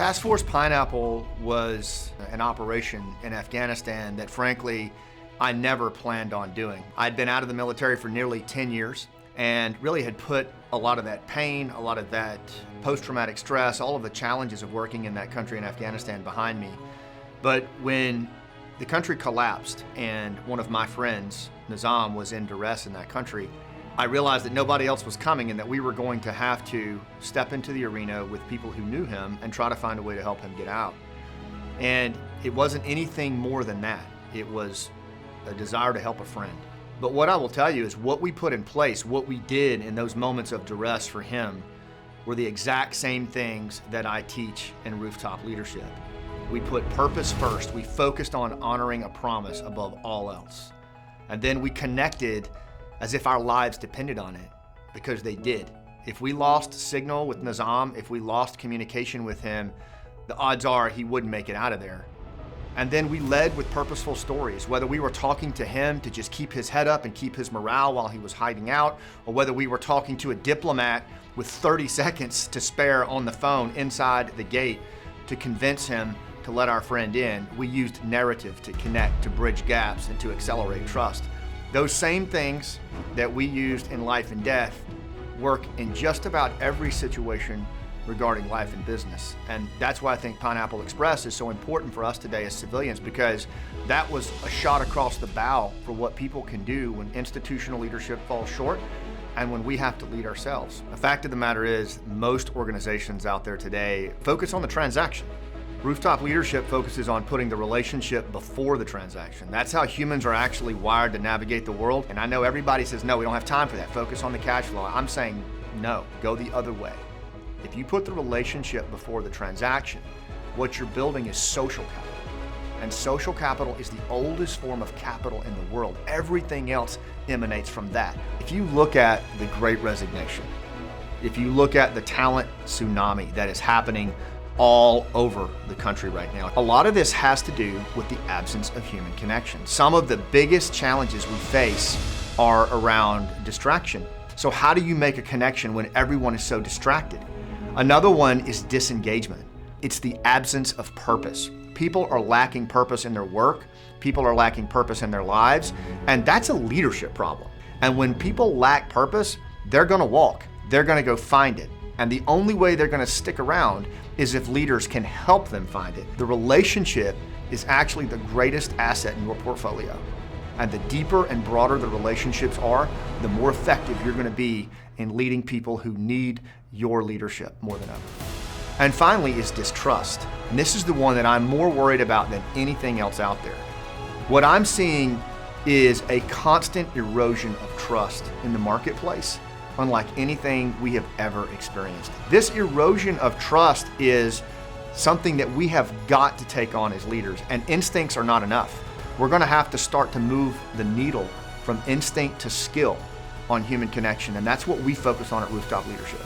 Task Force Pineapple was an operation in Afghanistan that frankly, I never planned on doing. I'd been out of the military for nearly 10 years and really had put a lot of that pain, a lot of that post-traumatic stress, all of the challenges of working in that country in Afghanistan behind me. But when the country collapsed and one of my friends, Nizam, was in duress in that country, I realized that nobody else was coming and that we were going to have to step into the arena with people who knew him and try to find a way to help him get out. And it wasn't anything more than that. It was a desire to help a friend. But what I will tell you is what we put in place, what we did in those moments of duress for him, were the exact same things that I teach in Rooftop Leadership. We put purpose first. We focused on honoring a promise above all else. And then we connected as if our lives depended on it, because they did. If we lost signal with Nizam, if we lost communication with him, the odds are he wouldn't make it out of there. And then we led with purposeful stories, whether we were talking to him to just keep his head up and keep his morale while he was hiding out, or whether we were talking to a diplomat with 30 seconds to spare on the phone inside the gate to convince him to let our friend in. We used narrative to connect, to bridge gaps, and to accelerate trust. Those same things that we used in life and death work in just about every situation regarding life and business. And that's why I think Pineapple Express is so important for us today as civilians, because that was a shot across the bow for what people can do when institutional leadership falls short and when we have to lead ourselves. The fact of the matter is, most organizations out there today focus on the transaction. Rooftop Leadership focuses on putting the relationship before the transaction. That's how humans are actually wired to navigate the world. And I know everybody says, no, we don't have time for that. Focus on the cash flow. I'm saying, no, go the other way. If you put the relationship before the transaction, what you're building is social capital. And social capital is the oldest form of capital in the world. Everything else emanates from that. If you look at the Great Resignation, if you look at the talent tsunami that is happening all over the country right now, a lot of this has to do with the absence of human connection. Some of the biggest challenges we face are around distraction. So how do you make a connection when everyone is so distracted? Another one is disengagement. It's the absence of purpose. People are lacking purpose in their work. People are lacking purpose in their lives. And that's a leadership problem. And when people lack purpose, they're gonna walk. They're gonna go find it. And the only way they're gonna stick around is if leaders can help them find it. The relationship is actually the greatest asset in your portfolio. And the deeper and broader the relationships are, the more effective you're gonna be in leading people who need your leadership more than ever. And finally is distrust. And this is the one that I'm more worried about than anything else out there. What I'm seeing is a constant erosion of trust in the marketplace, unlike anything we have ever experienced. This erosion of trust is something that we have got to take on as leaders, and instincts are not enough. We're gonna have to start to move the needle from instinct to skill on human connection, and that's what we focus on at Rooftop Leadership.